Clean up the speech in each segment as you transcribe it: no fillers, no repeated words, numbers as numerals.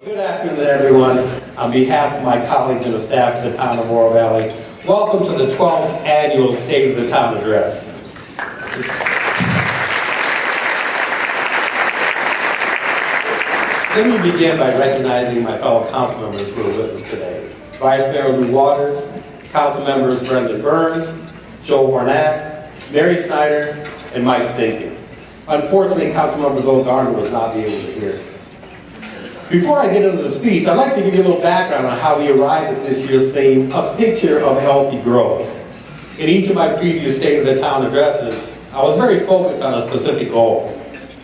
Good afternoon, everyone. On behalf of my colleagues and the staff of the Town of Oro Valley, welcome to the 12th Annual State of the Town Address. Let me begin by recognizing my fellow council members who are with us today. Vice Mayor Lou Waters, Council Members Brendan Burns, Joe Hornat, Mary Snyder, and Mike Stinkin. Unfortunately, Councilmember Bill Garner was not able to hear. Before I get into the speech, I'd like to give you a little background on how we arrived at this year's theme, A Picture of Healthy Growth. In each of my previous State of the Town addresses, I was very focused on a specific goal,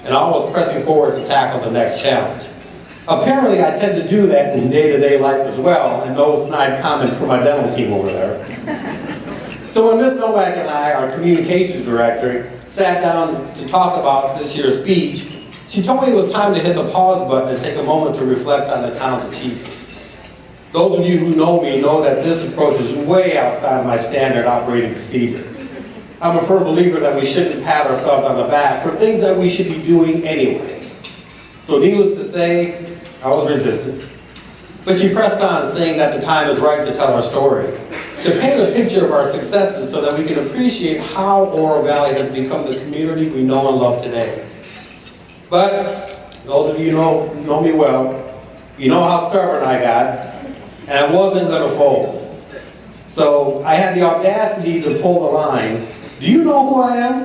and I was pressing forward to tackle the next challenge. Apparently, I tend to do that in day-to-day life as well, and no snide comments from my dental team over there. So when Ms. Novak and I, our communications director, sat down to talk about this year's speech, she told me it was time to hit the pause button and take a moment to reflect on the town's achievements. Those of you who know me know that this approach is way outside of my standard operating procedure. I'm a firm believer that we shouldn't pat ourselves on the back for things that we should be doing anyway. So needless to say, I was resistant. But she pressed on, saying that the time is right to tell our story, to paint a picture of our successes so that we can appreciate how Oro Valley has become the community we know and love today. But those of you who know me well, you know how stubborn I got, and I wasn't going to fold. So I had the audacity to pull the line, do you know who I am?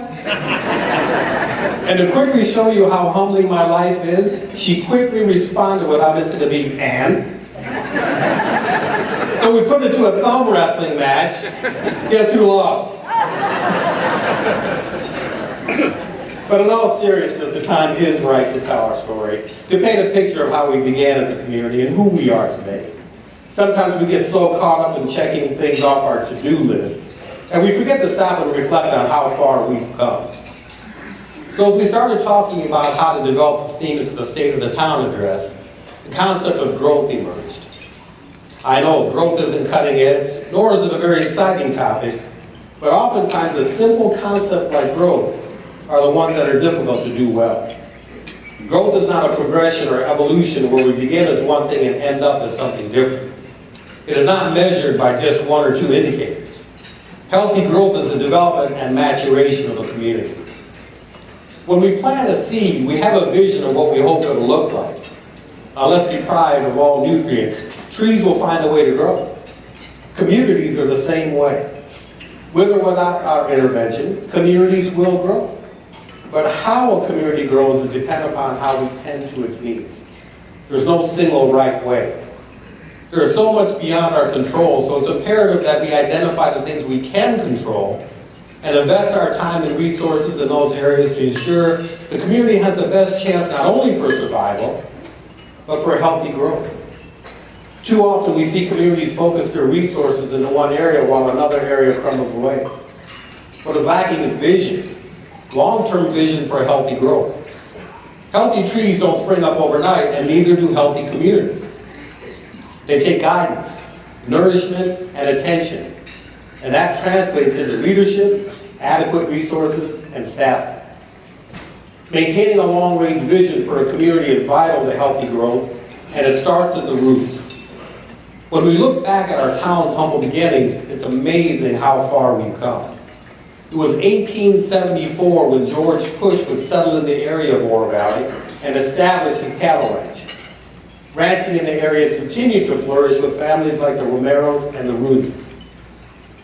And to quickly show you how humbling my life is, she quickly responded without missing a beat, and? So we put it to a thumb wrestling match. Guess who lost? But in all seriousness, the time is right to tell our story, to paint a picture of how we began as a community and who we are today. Sometimes we get so caught up in checking things off our to-do list, and we forget to stop and reflect on how far we've come. So as we started talking about how to develop the State of the Town address, the concept of growth emerged. I know growth isn't cutting edge, nor is it a very exciting topic, but oftentimes a simple concept like growth are the ones that are difficult to do well. Growth is not a progression or evolution where we begin as one thing and end up as something different. It is not measured by just one or two indicators. Healthy growth is the development and maturation of a community. When we plant a seed, we have a vision of what we hope it will look like. Unless deprived of all nutrients, trees will find a way to grow. Communities are the same way. With or without our intervention, communities will grow. But how a community grows is dependent upon how we tend to its needs. There's no single right way. There is so much beyond our control, so it's imperative that we identify the things we can control and invest our time and resources in those areas to ensure the community has the best chance not only for survival, but for healthy growth. Too often we see communities focus their resources into one area while another area crumbles away. What is lacking is vision. Long-term vision for healthy growth. Healthy trees don't spring up overnight, and neither do healthy communities. They take guidance, nourishment, and attention, and that translates into leadership, adequate resources, and staffing. Maintaining a long-range vision for a community is vital to healthy growth, and it starts at the roots. When we look back at our town's humble beginnings, it's amazing how far we've come. It was 1874 when George Push would settle in the area of Oro Valley and establish his cattle ranch. Ranching in the area continued to flourish with families like the Romeros and the Rooney's.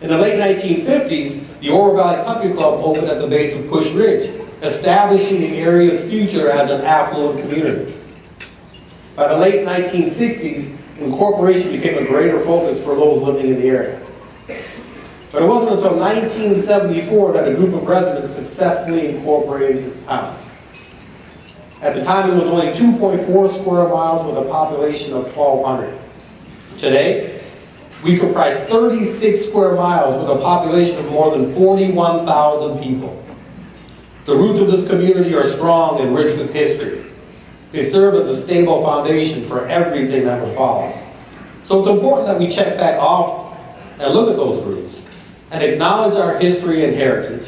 In the late 1950s, the Oro Valley Country Club opened at the base of Push Ridge, establishing the area's future as an affluent community. By the late 1960s, incorporation became a greater focus for those living in the area. But it wasn't until 1974 that a group of residents successfully incorporated the town. At the time, it was only 2.4 square miles with a population of 1,200. Today, we comprise 36 square miles with a population of more than 41,000 people. The roots of this community are strong and rich with history. They serve as a stable foundation for everything that will follow. So it's important that we check back off and look at those roots and acknowledge our history and heritage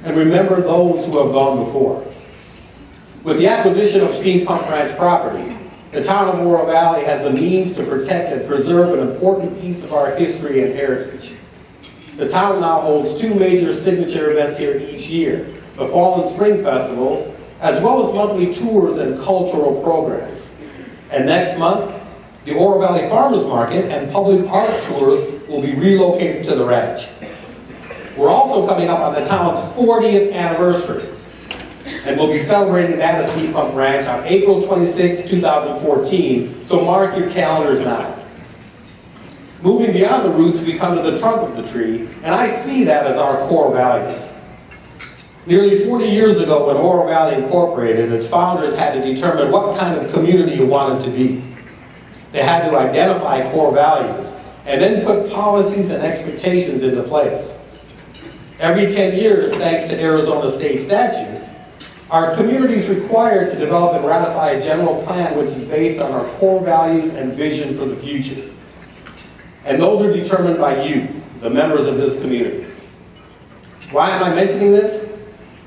and remember those who have gone before. With the acquisition of Steam Pump Ranch property, the town of Oro Valley has the means to protect and preserve an important piece of our history and heritage. The town now holds two major signature events here each year, the Fall and Spring Festivals, as well as monthly tours and cultural programs. And next month, the Oro Valley Farmers Market and public art tours will be relocated to the ranch. We're also coming up on the town's 40th anniversary, and we'll be celebrating that at Ski Pump Ranch on April 26, 2014, so mark your calendars now. Moving beyond the roots, we come to the trunk of the tree, and I see that as our core values. Nearly 40 years ago, when Oro Valley Incorporated, its founders had to determine what kind of community you wanted to be. They had to identify core values, and then put policies and expectations into place. Every 10 years, thanks to Arizona state statute, our community is required to develop and ratify a general plan which is based on our core values and vision for the future. And those are determined by you, the members of this community. Why am I mentioning this?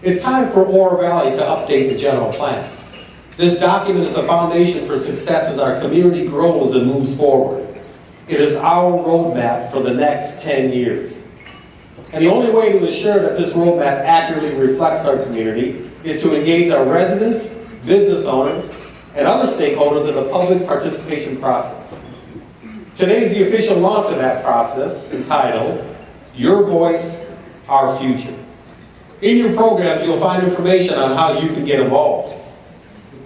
It's time for Oro Valley to update the general plan. This document is a foundation for success as our community grows and moves forward. It is our roadmap for the next 10 years. And the only way to ensure that this roadmap accurately reflects our community is to engage our residents, business owners, and other stakeholders in the public participation process. Today is the official launch of that process, entitled, Your Voice, Our Future. In your programs, you'll find information on how you can get involved.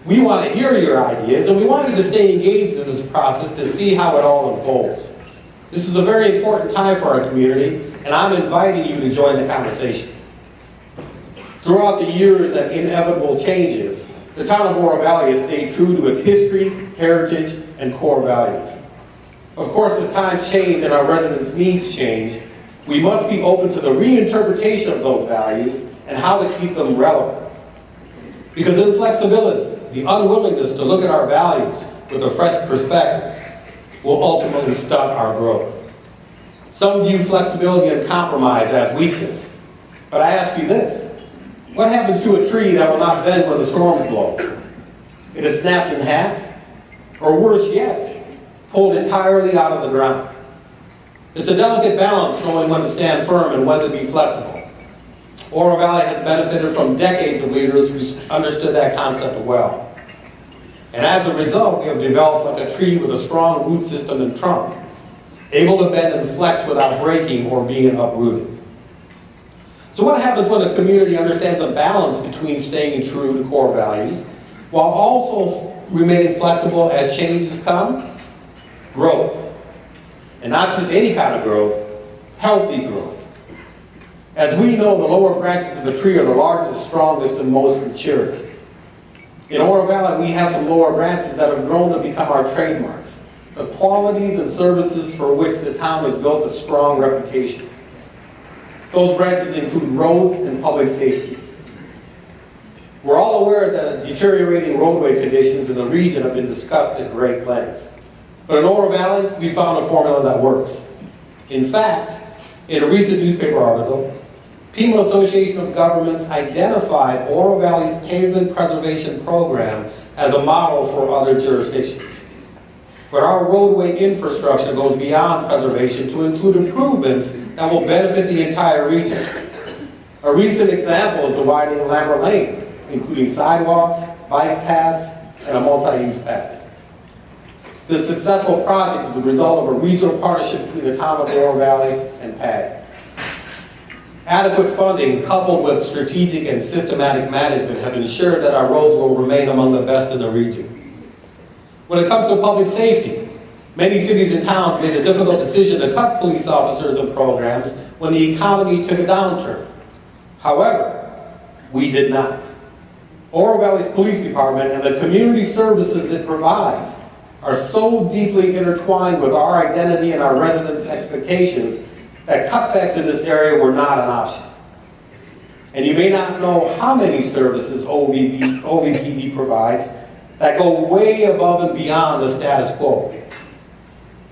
We want to hear your ideas, and we want you to stay engaged in this process to see how it all unfolds. This is a very important time for our community, and I'm inviting you to join the conversation. Throughout the years and inevitable changes, the town of Oro Valley has stayed true to its history, heritage, and core values. Of course, as times change and our residents' needs change, we must be open to the reinterpretation of those values and how to keep them relevant. Because inflexibility, the unwillingness to look at our values with a fresh perspective, will ultimately stunt our growth. Some view flexibility and compromise as weakness. But I ask you this, what happens to a tree that will not bend when the storms blow? It is snapped in half, or worse yet, pulled entirely out of the ground. It's a delicate balance knowing when to stand firm and when to be flexible. Oro Valley has benefited from decades of leaders who understood that concept well. And as a result, we have developed like a tree with a strong root system and trunk, able to bend and flex without breaking or being uprooted. So what happens when a community understands a balance between staying true to core values while also remaining flexible as changes come? Growth. And not just any kind of growth, healthy growth. As we know, the lower branches of a tree are the largest, strongest, and most mature. In Oro Valley, we have some lower branches that have grown to become our trademarks, the qualities and services for which the town has built a strong reputation. Those branches include roads and public safety. We're all aware that deteriorating roadway conditions in the region have been discussed at great lengths. But in Oro Valley, we found a formula that works. In fact, in a recent newspaper article, Pima Association of Governments identified Oro Valley's pavement preservation program as a model for other jurisdictions. But our roadway infrastructure goes beyond preservation to include improvements that will benefit the entire region. A recent example is the widening of Lambert Lane, including sidewalks, bike paths, and a multi-use path. This successful project is the result of a regional partnership between the town of Oro Valley and PAG. Adequate funding coupled with strategic and systematic management have ensured that our roads will remain among the best in the region. When it comes to public safety, many cities and towns made the difficult decision to cut police officers and programs when the economy took a downturn. However, we did not. Oro Valley's police department and the community services it provides are so deeply intertwined with our identity and our residents' expectations that cutbacks in this area were not an option. And you may not know how many services OVPD provides that go way above and beyond the status quo.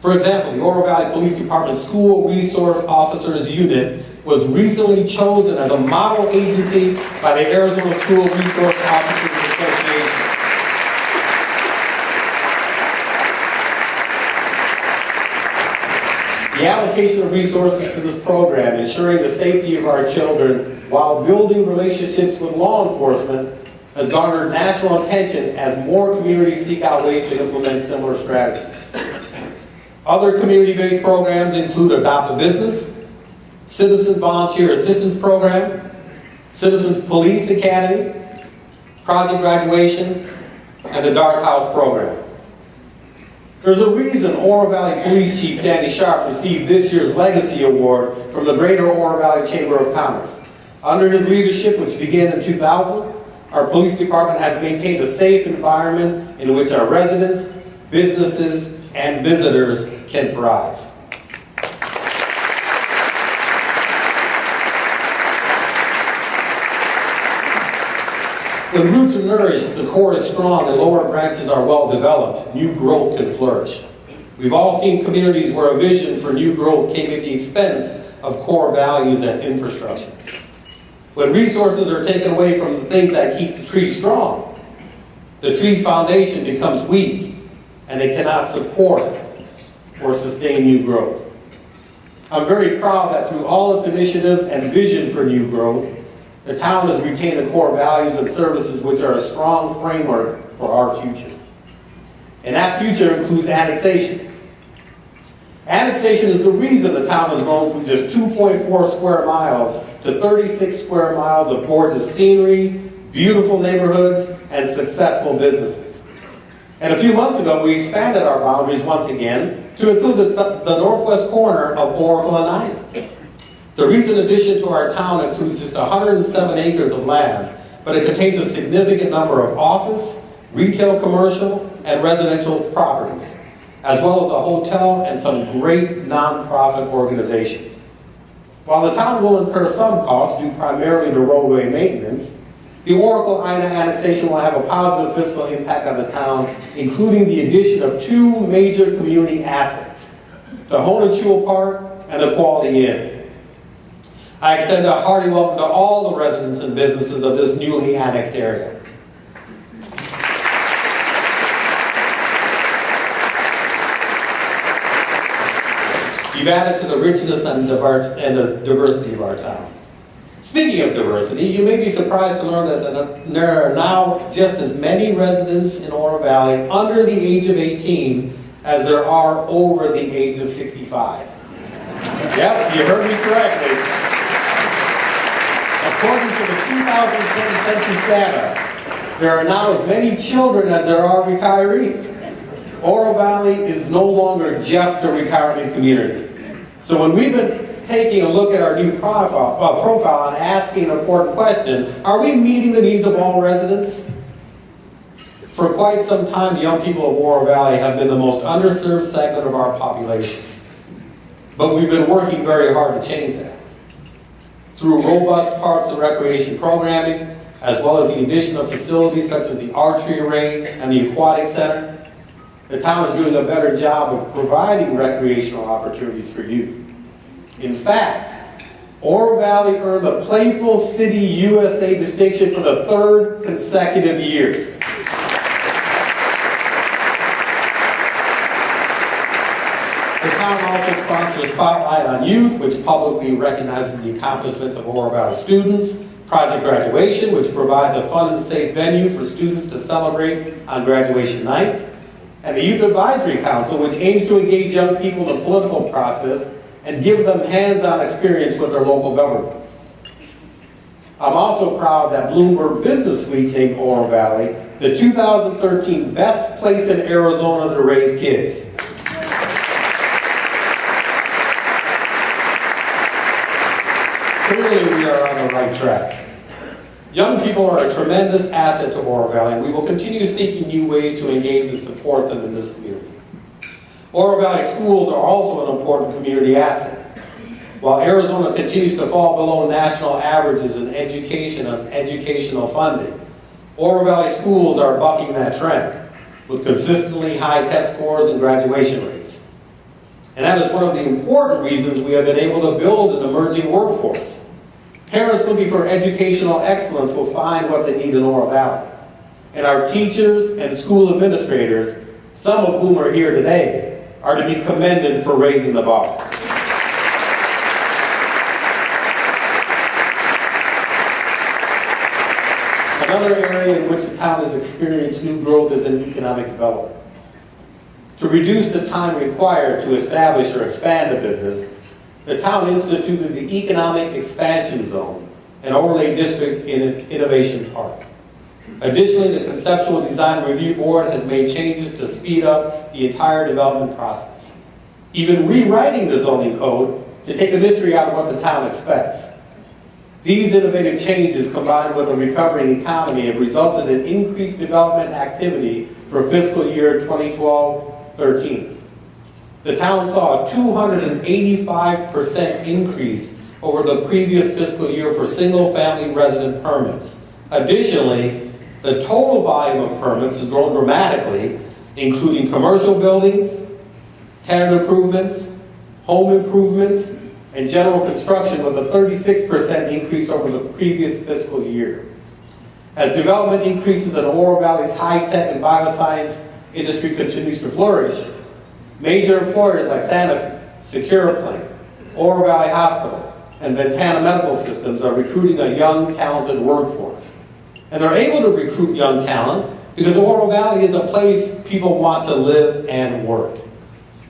For example, the Oro Valley Police Department School Resource Officers Unit was recently chosen as a model agency by the Arizona School Resource Officers Association. The allocation of resources to this program, ensuring the safety of our children while building relationships with law enforcement, has garnered national attention as more communities seek out ways to implement similar strategies. Other community-based programs include Adopt a Business, Citizen Volunteer Assistance Program, Citizens Police Academy, Project Graduation, and the Dark House Program. There's a reason Oro Valley Police Chief Danny Sharp received this year's Legacy Award from the Greater Oro Valley Chamber of Commerce. Under his leadership, which began in 2000, our police department has maintained a safe environment in which our residents, businesses, and visitors can thrive. When roots are nourished, the core is strong, and lower branches are well developed, new growth can flourish. We've all seen communities where a vision for new growth came at the expense of core values and infrastructure. When resources are taken away from the things that keep the tree strong, the tree's foundation becomes weak, and it cannot support or sustain new growth. I'm very proud that through all its initiatives and vision for new growth, the town has retained the core values and services which are a strong framework for our future. And that future includes annexation. Annexation is the reason the town has grown from just 2.4 square miles to 36 square miles of gorgeous scenery, beautiful neighborhoods, and successful businesses. And a few months ago, we expanded our boundaries once again to include the northwest corner of Oracle and Ida. The recent addition to our town includes just 107 acres of land, but it contains a significant number of office, retail, commercial, and residential properties, as well as a hotel and some great nonprofit organizations. While the town will incur some costs due primarily to roadway maintenance, the Oracle-Ina annexation will have a positive fiscal impact on the town, including the addition of two major community assets, the Honachul Park and the Quality Inn. I extend a hearty welcome to all the residents and businesses of this newly annexed area. You've added to the richness and the diversity of our town. Speaking of diversity, you may be surprised to learn that there are now just as many residents in Oro Valley under the age of 18 as there are over the age of 65. Yep, you heard me correctly. According to the 2010 census data, there are now as many children as there are retirees. Oro Valley is no longer just a retirement community. So when we've been taking a look at our new profile and asking an important question, are we meeting the needs of all residents? For quite some time, the young people of Oro Valley have been the most underserved segment of our population. But we've been working very hard to change that. Through robust parks and recreation programming, as well as the addition of facilities such as the archery range and the aquatic center, the town is doing a better job of providing recreational opportunities for youth. In fact, Oro Valley earned the Playful City USA distinction for the 3rd consecutive year. The town also sponsors Spotlight on Youth, which publicly recognizes the accomplishments of Oro Valley students, Project Graduation, which provides a fun and safe venue for students to celebrate on graduation night, and the Youth Advisory Council, which aims to engage young people in the political process and give them hands-on experience with their local government. I'm also proud that Bloomberg Business Week named Oro Valley the 2013 Best Place in Arizona to Raise Kids. Clearly, we are on the right track. Young people are a tremendous asset to Oro Valley, and we will continue seeking new ways to engage and support them in this community. Oro Valley schools are also an important community asset. While Arizona continues to fall below national averages in education and educational funding, Oro Valley schools are bucking that trend with consistently high test scores and graduation rates. And that is one of the important reasons we have been able to build an emerging workforce. Parents looking for educational excellence will find what they need in Oro Valley. And our teachers and school administrators, some of whom are here today, are to be commended for raising the bar. Another area in which the town has experienced new growth is in economic development. To reduce the time required to establish or expand a business, the town instituted the Economic Expansion Zone, an overlay district in an innovation park. Additionally, the Conceptual Design Review Board has made changes to speed up the entire development process, even rewriting the zoning code to take the mystery out of what the town expects. These innovative changes, combined with a recovering economy, have resulted in increased development activity for fiscal year 2012-13. The town saw a 285% increase over the previous fiscal year for single-family resident permits. Additionally, the total volume of permits has grown dramatically, including commercial buildings, tenant improvements, home improvements, and general construction, with a 36% increase over the previous fiscal year. As development increases in Oro Valley's high-tech and bioscience industry continues to flourish, major employers like Santa Fe, Securaplane, Oro Valley Hospital, and Ventana Medical Systems are recruiting a young, talented workforce. And they're able to recruit young talent because Oro Valley is a place people want to live and work.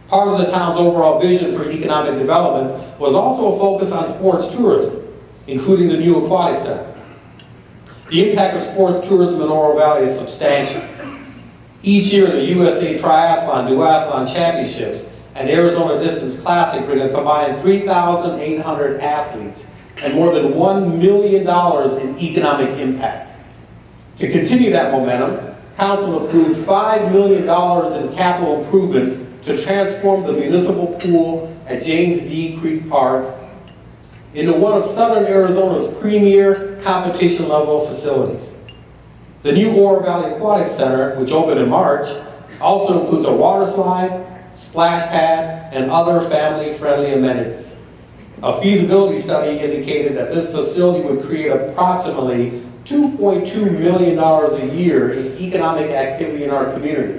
Part of the town's overall vision for economic development was also a focus on sports tourism, including the new AQUATIC Center. The impact of sports tourism in Oro Valley is substantial. Each year, the USA Triathlon, Duathlon Championships, and Arizona Distance Classic bring a combined 3,800 athletes and more than $1 million in economic impact. To continue that momentum, Council approved $5 million in capital improvements to transform the municipal pool at James D. Creek Park into one of Southern Arizona's premier competition-level facilities. The new Oro Valley Aquatic Center, which opened in March, also includes a water slide, splash pad, and other family-friendly amenities. A feasibility study indicated that this facility would create approximately $2.2 million a year in economic activity in our community,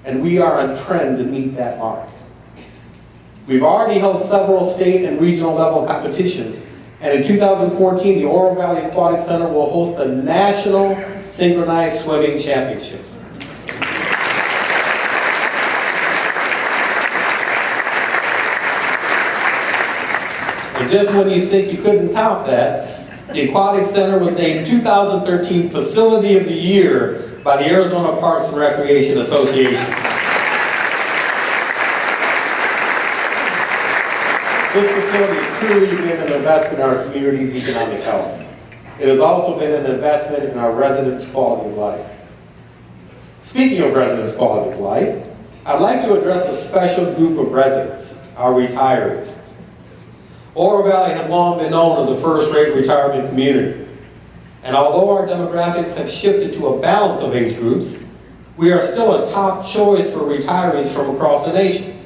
and we are on trend to meet that mark. We've already held several state and regional level competitions, and in 2014, the Oro Valley Aquatic Center will host the National Synchronized Swimming Championships. And just when you think you couldn't top that, the Aquatic Center was named 2013 Facility of the Year by the Arizona Parks and Recreation Association. This facility has truly been an investment in our community's economic health. It has also been an investment in our residents' quality of life. Speaking of residents' quality of life, I'd like to address a special group of residents, our retirees. Oro Valley has long been known as a first-rate retirement community. And although our demographics have shifted to a balance of age groups, we are still a top choice for retirees from across the nation.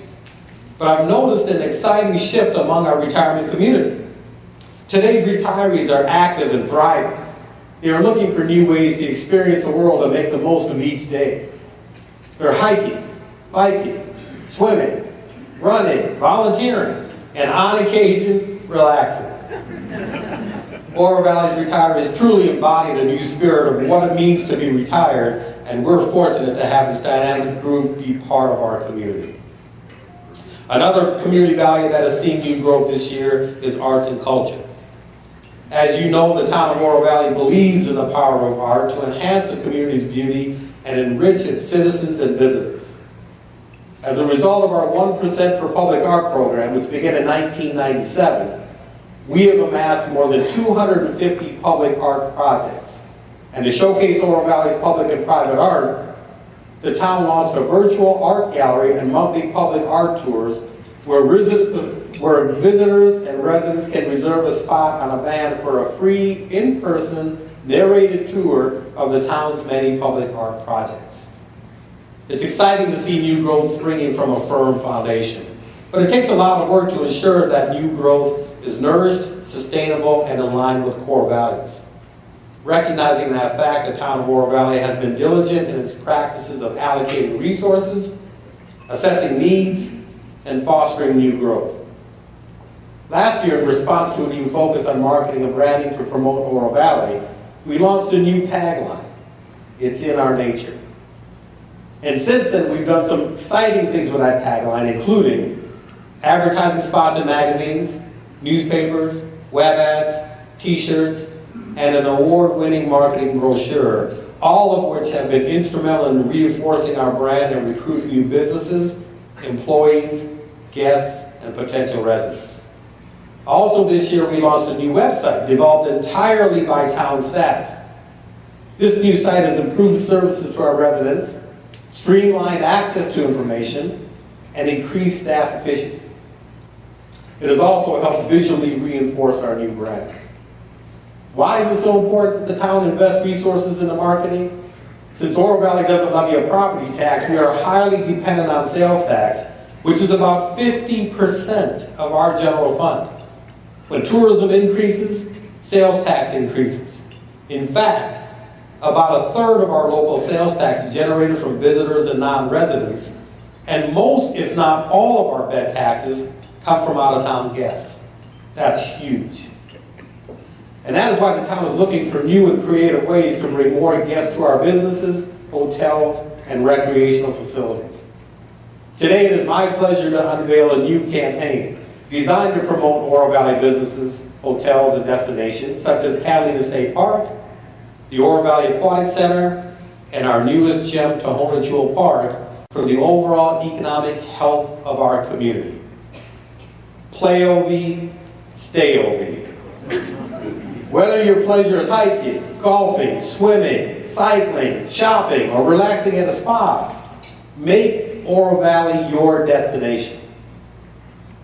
But I've noticed an exciting shift among our retirement community. Today's retirees are active and thriving. They are looking for new ways to experience the world and make the most of each day. They're hiking, biking, swimming, running, volunteering, and on occasion, relaxing. Oro Valley's retirees truly embody the new spirit of what it means to be retired, and we're fortunate to have this dynamic group be part of our community. Another community value that has seen new growth this year is arts and culture. As you know, the town of Oro Valley believes in the power of art to enhance the community's beauty and enrich its citizens and visitors. As a result of our 1% for Public Art program, which began in 1997, we have amassed more than 250 public art projects. And to showcase Oro Valley's public and private art, the town launched a virtual art gallery and monthly public art tours where visitors and residents can reserve a spot on a van for a free, in-person, narrated tour of the town's many public art projects. It's exciting to see new growth springing from a firm foundation, but it takes a lot of work to ensure that new growth is nourished, sustainable, and in line with core values. Recognizing that fact, the town of Oro Valley has been diligent in its practices of allocating resources, assessing needs, and fostering new growth. Last year, in response to a new focus on marketing and branding to promote Oro Valley, we launched a new tagline, "It's in our nature." And since then, we've done some exciting things with that tagline, including advertising spots in magazines, newspapers, web ads, t-shirts, and an award-winning marketing brochure, all of which have been instrumental in reinforcing our brand and recruiting new businesses, employees, guests, and potential residents. Also this year, we launched a new website developed entirely by town staff. This new site has improved services to our residents, streamlined access to information, and increased staff efficiency. It has also helped visually reinforce our new brand. Why is it so important that the town invest resources into marketing? Since Oro Valley doesn't levy a property tax, we are highly dependent on sales tax, which is about 50% of our general fund. When tourism increases, sales tax increases. In fact, about a third of our local sales tax is generated from visitors and non-residents, and most, if not all, of our bed taxes come from out-of-town guests. That's huge. And that is why the town is looking for new and creative ways to bring more guests to our businesses, hotels, and recreational facilities. Today, it is my pleasure to unveil a new campaign designed to promote Oro Valley businesses, hotels, and destinations, such as Catalina State Park, the Oro Valley Aquatic Center, and our newest gem, Tohono Chul Park, for the overall economic health of our community. Play OV, stay OV. Whether your pleasure is hiking, golfing, swimming, cycling, shopping, or relaxing at a spa, make Oro Valley your destination.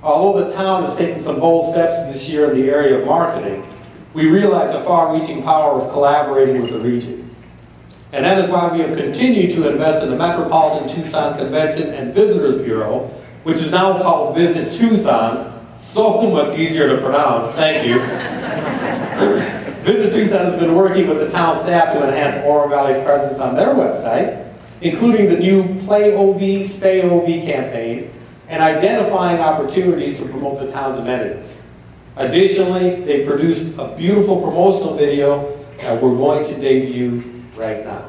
Although the town has taken some bold steps this year in the area of marketing, we realize the far-reaching power of collaborating with the region. And that is why we have continued to invest in the Metropolitan Tucson Convention and Visitors Bureau, which is now called Visit Tucson. So much easier to pronounce, thank you. Visit Tucson has been working with the town staff to enhance Oro Valley's presence on their website, including the new Play OV, Stay OV campaign, and identifying opportunities to promote the town's amenities. Additionally, they produced a beautiful promotional video that we're going to debut right now.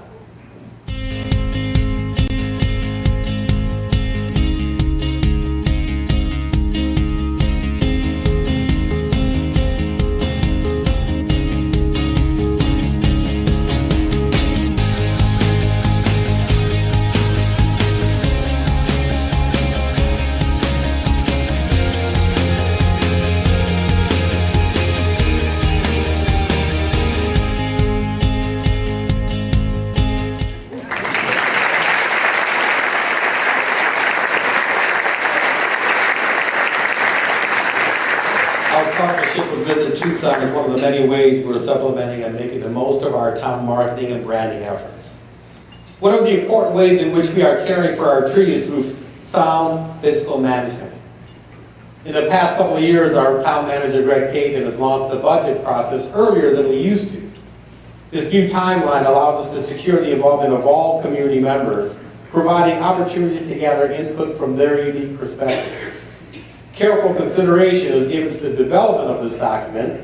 Partnership with Visit Tucson is one of the many ways we're supplementing and making the most of our town marketing and branding efforts. One of the important ways in which we are caring for our tree is through sound fiscal management. In the past couple of years, our town manager, Greg Caden, has launched the budget process earlier than we used to. This new timeline allows us to secure the involvement of all community members, providing opportunities to gather input from their unique perspectives. Careful consideration is given to the development of this document,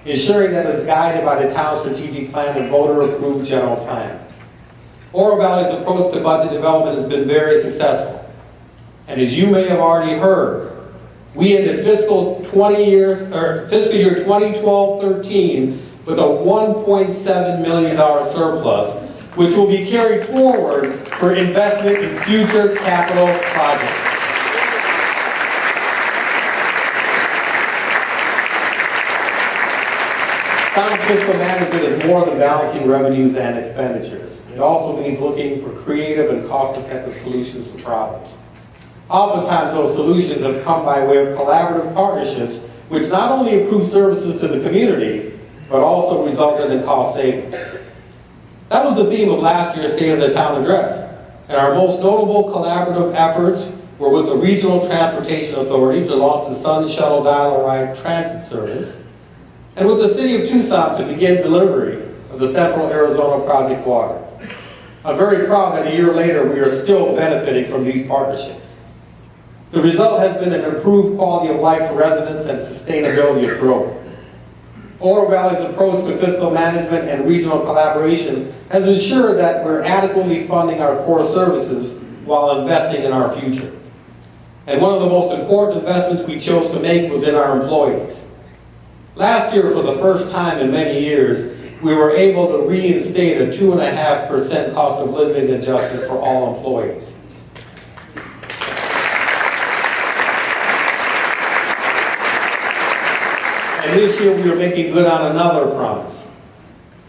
ensuring that it is guided by the town's strategic plan and voter-approved general plan. Oro Valley's approach to budget development has been very successful. And as you may have already heard, we ended fiscal year 2012-13 with a $1.7 million surplus, which will be carried forward for investment in future capital projects. Sound fiscal management is more than balancing revenues and expenditures. It also means looking for creative and cost-effective solutions to problems. Oftentimes, those solutions have come by way of collaborative partnerships, which not only improve services to the community, but also resulted in cost savings. That was the theme of last year's State of the Town address, and our most notable collaborative efforts were with the Regional Transportation Authority to launch the Sun Shuttle Dial-A-Ride Transit Service, and with the City of Tucson to begin delivery of the Central Arizona Project Water. I'm very proud that a year later we are still benefiting from these partnerships. The result has been an improved quality of life for residents and sustainability of growth. Oro Valley's approach to fiscal management and regional collaboration has ensured that we're adequately funding our core services while investing in our future. And one of the most important investments we chose to make was in our employees. Last year, for the first time in many years, we were able to reinstate a 2.5% cost of living adjustment for all employees. And this year we are making good on another promise: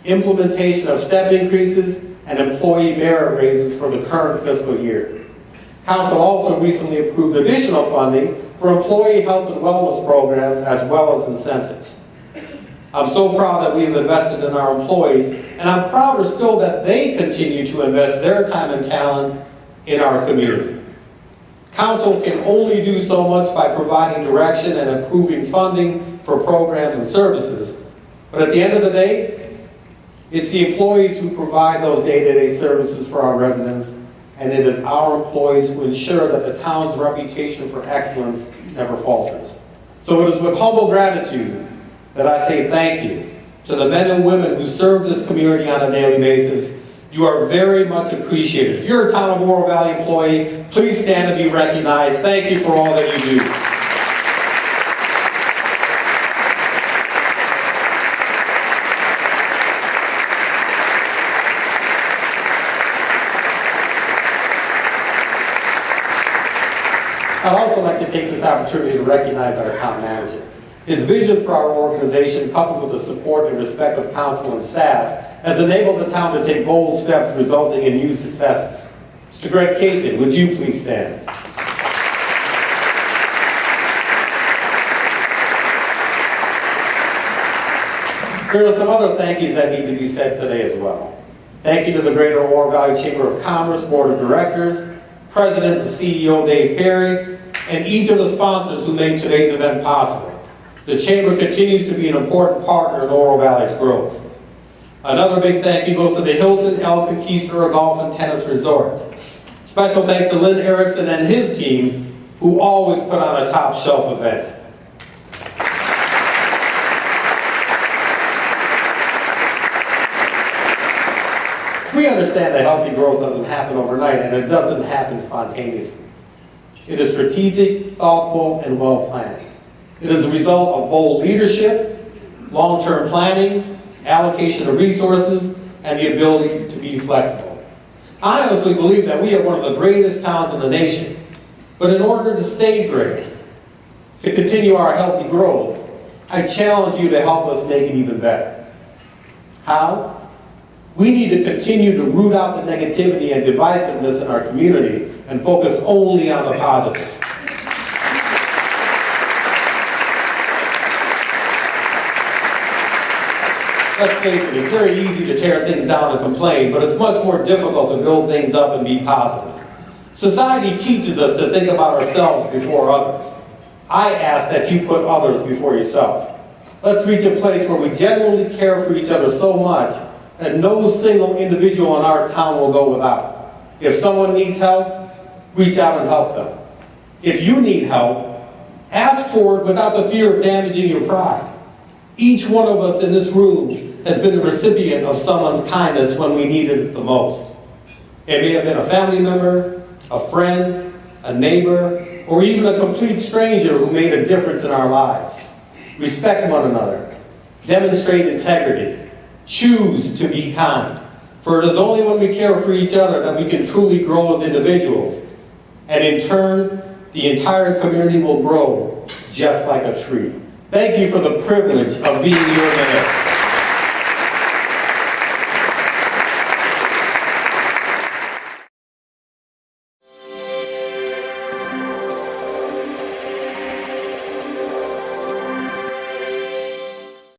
implementation of step increases and employee merit raises for the current fiscal year. Council also recently approved additional funding for employee health and wellness programs as well as incentives. I'm so proud that we've invested in our employees, and I'm prouder still that they continue to invest their time and talent in our community. Council can only do so much by providing direction and approving funding for programs and services, but at the end of the day, it's the employees who provide those day-to-day services for our residents, and it is our employees who ensure that the town's reputation for excellence never falters. So it is with humble gratitude that I say thank you to the men and women who serve this community on a daily basis. You are very much appreciated. If you're a Town of Oro Valley employee, please stand and be recognized. Thank you for all that you do. I'd also like to take this opportunity to recognize our town manager. His vision for our organization, coupled with the support and respect of council and staff, has enabled the town to take bold steps resulting in new successes. Mr. Greg Caton, would you please stand? There are some other thank yous that need to be said today as well. Thank you to the Greater Oro Valley Chamber of Commerce Board of Directors, President and CEO Dave Perry, and each of the sponsors who made today's event possible. The Chamber continues to be an important partner in Oro Valley's growth. Another big thank you goes to the Hilton Conquistador Golf and Tennis Resort. Special thanks to Lynn Erickson and his team, who always put on a top shelf event. We understand that healthy growth doesn't happen overnight, and it doesn't happen spontaneously. It is strategic, thoughtful, and well-planned. It is a result of bold leadership, long-term planning, allocation of resources, and the ability to be flexible. I honestly believe that we are one of the greatest towns in the nation, but in order to stay great, to continue our healthy growth, I challenge you to help us make it even better. How? We need to continue to root out the negativity and divisiveness in our community and focus only on the positive. Let's face it, it's very easy to tear things down and complain, but it's much more difficult to build things up and be positive. Society teaches us to think about ourselves before others. I ask that you put others before yourself. Let's reach a place where we genuinely care for each other so much that no single individual in our town will go without. If someone needs help, reach out and help them. If you need help, ask for it without the fear of damaging your pride. Each one of us in this room has been the recipient of someone's kindness when we needed it the most. It may have been a family member, a friend, a neighbor, or even a complete stranger who made a difference in our lives. Respect one another. Demonstrate integrity. Choose to be kind. For it is only when we care for each other that we can truly grow as individuals. And in turn, the entire community will grow just like a tree. Thank you for the privilege of being your mayor.